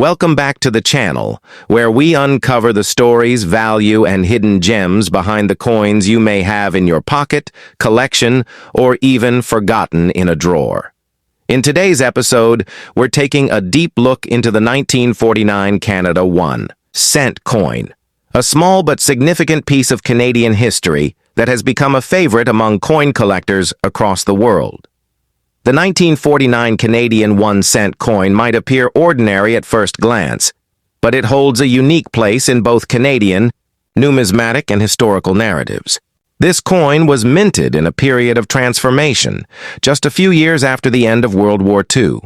Welcome back to the channel, where we uncover the stories, value, and hidden gems behind the coins you may have in your pocket, collection, or even forgotten in a drawer. In today's episode, we're taking a deep look into the 1949 Canada 1 cent coin, a small but significant piece of Canadian history that has become a favorite among coin collectors across the world. The 1949 Canadian 1 cent coin might appear ordinary at first glance, but it holds a unique place in both Canadian, numismatic, and historical narratives. This coin was minted in a period of transformation, just a few years after the end of World War II.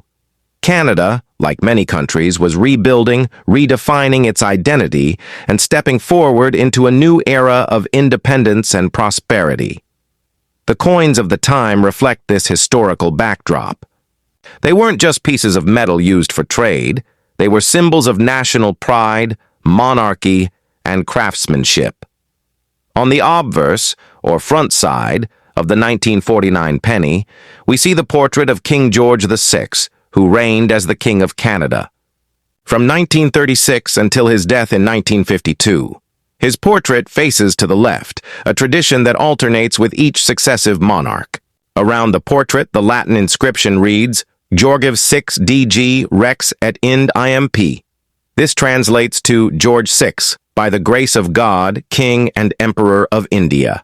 Canada, like many countries, was rebuilding, redefining its identity, and stepping forward into a new era of independence and prosperity. The coins of the time reflect this historical backdrop. They weren't just pieces of metal used for trade. They were symbols of national pride, monarchy, and craftsmanship. On the obverse, or front side, of the 1949 penny, we see the portrait of King George VI, who reigned as the King of Canada. From 1936 until his death in 1952, his portrait faces to the left, a tradition that alternates with each successive monarch. Around the portrait, the Latin inscription reads, Georgiv 6 DG Rex et Ind IMP. This translates to George VI, by the grace of God, King and Emperor of India.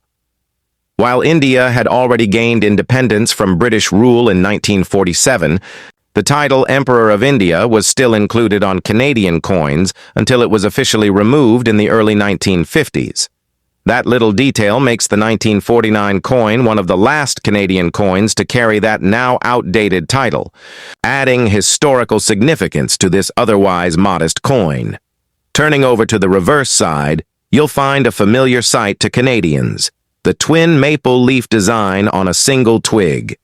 While India had already gained independence from British rule in 1947, the title Emperor of India was still included on Canadian coins until it was officially removed in the early 1950s. That little detail makes the 1949 coin one of the last Canadian coins to carry that now outdated title, adding historical significance to this otherwise modest coin. Turning over to the reverse side, you'll find a familiar sight to Canadians, the twin maple leaf design on a single twig.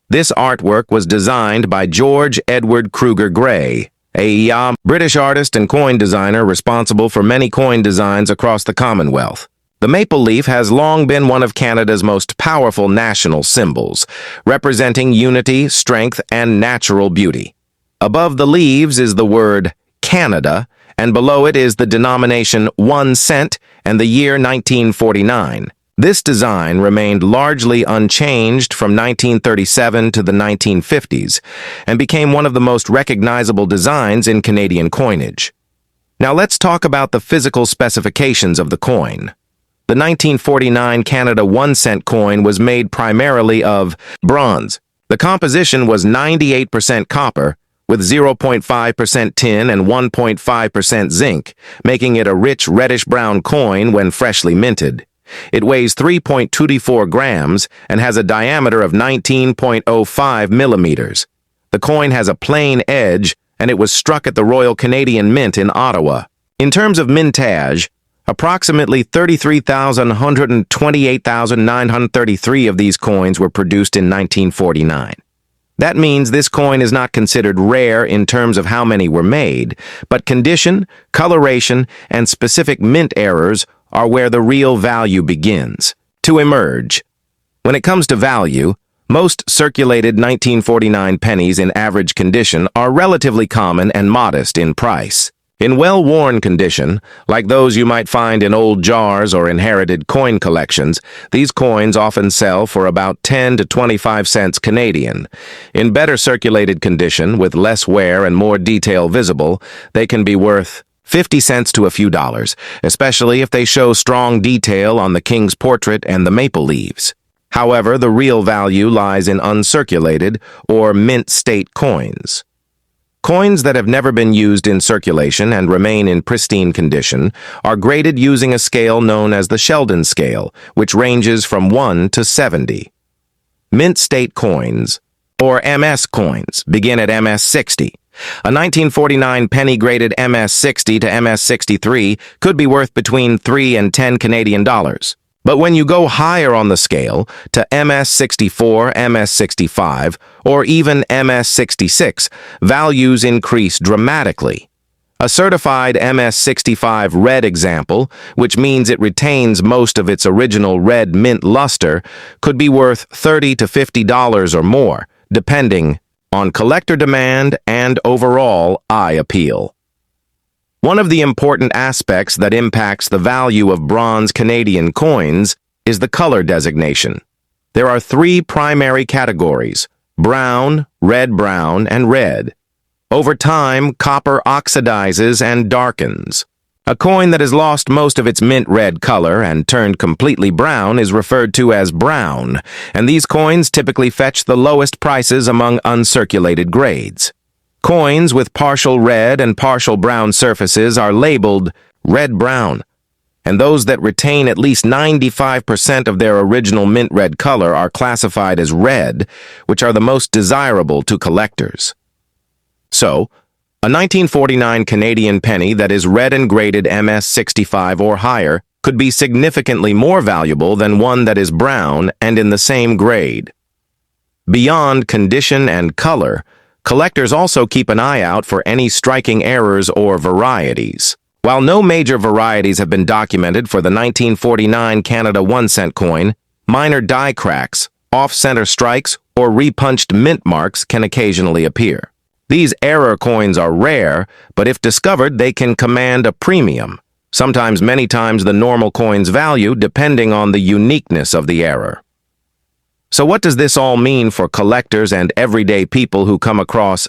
This artwork was designed by George Edward Kruger Gray, a British artist and coin designer responsible for many coin designs across the Commonwealth. The maple leaf has long been one of Canada's most powerful national symbols, representing unity, strength, and natural beauty. Above the leaves is the word Canada, and below it is the denomination 1 cent and the year 1949. This design remained largely unchanged from 1937 to the 1950s and became one of the most recognizable designs in Canadian coinage. Now let's talk about the physical specifications of the coin. The 1949 Canada 1 cent coin was made primarily of bronze. The composition was 98% copper, with 0.5% tin and 1.5% zinc, making it a rich reddish-brown coin when freshly minted. It weighs 3.24 grams and has a diameter of 19.05 millimeters. The coin has a plain edge, and it was struck at the Royal Canadian Mint in Ottawa. In terms of mintage, approximately 33,128,933 of these coins were produced in 1949. That means this coin is not considered rare in terms of how many were made, but condition, coloration, and specific mint errors are where the real value begins to emerge. When it comes to value, most circulated 1949 pennies in average condition are relatively common and modest in price. In well-worn condition, like those you might find in old jars or inherited coin collections, these coins often sell for about 10 to 25 cents Canadian. In better circulated condition, with less wear and more detail visible, they can be worth 50 cents to a few dollars, especially if they show strong detail on the king's portrait and the maple leaves. However, the real value lies in uncirculated or mint state coins. Coins that have never been used in circulation and remain in pristine condition are graded using a scale known as the Sheldon scale, which ranges from 1 to 70. Mint state coins, or MS coins, begin at MS 60. A 1949 penny graded MS 60 to MS 63 could be worth between 3 and 10 Canadian dollars. But when you go higher on the scale to MS 64, MS 65, or even MS 66, values increase dramatically. A certified MS 65 red example, which means it retains most of its original red mint luster, could be worth $30 to $50 or more, depending on collector demand and overall eye appeal. One of the important aspects that impacts the value of bronze Canadian coins is the color designation. There are three primary categories: brown, red-brown, and red. Over time, copper oxidizes and darkens. A coin that has lost most of its mint red color and turned completely brown is referred to as brown, and these coins typically fetch the lowest prices among uncirculated grades. Coins with partial red and partial brown surfaces are labeled red-brown, and those that retain at least 95% of their original mint red color are classified as red, which are the most desirable to collectors. So, a 1949 Canadian penny that is red and graded MS65 or higher could be significantly more valuable than one that is brown and in the same grade. Beyond condition and color, collectors also keep an eye out for any striking errors or varieties. While no major varieties have been documented for the 1949 Canada 1-cent coin, minor die cracks, off-center strikes, or repunched mint marks can occasionally appear. These error coins are rare, but if discovered, they can command a premium, sometimes many times the normal coin's value, depending on the uniqueness of the error. So what does this all mean for collectors and everyday people who come across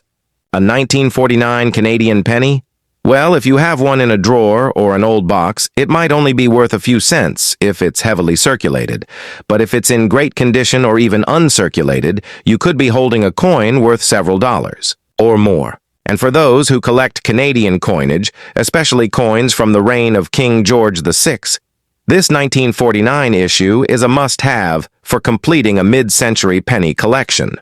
a 1949 Canadian penny? Well, if you have one in a drawer or an old box, it might only be worth a few cents if it's heavily circulated. But if it's in great condition or even uncirculated, you could be holding a coin worth several dollars or more. And for those who collect Canadian coinage, especially coins from the reign of King George VI, this 1949 issue is a must-have for completing a mid-century penny collection.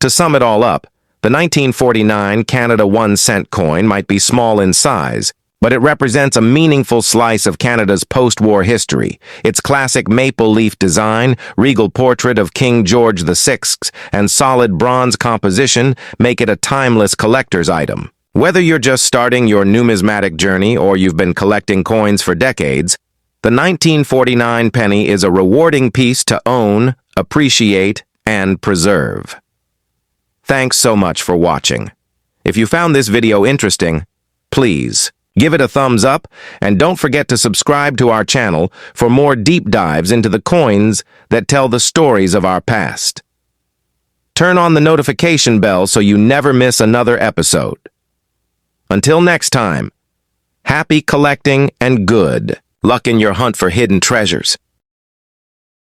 To sum it all up, the 1949 Canada 1-cent coin might be small in size, but it represents a meaningful slice of Canada's post-war history. Its classic maple leaf design, regal portrait of King George VI, and solid bronze composition make it a timeless collector's item. Whether you're just starting your numismatic journey or you've been collecting coins for decades, the 1949 penny is a rewarding piece to own, appreciate, and preserve. Thanks so much for watching. If you found this video interesting, please give it a thumbs up, and don't forget to subscribe to our channel for more deep dives into the coins that tell the stories of our past. Turn on the notification bell so you never miss another episode. Until next time, happy collecting and good luck in your hunt for hidden treasures.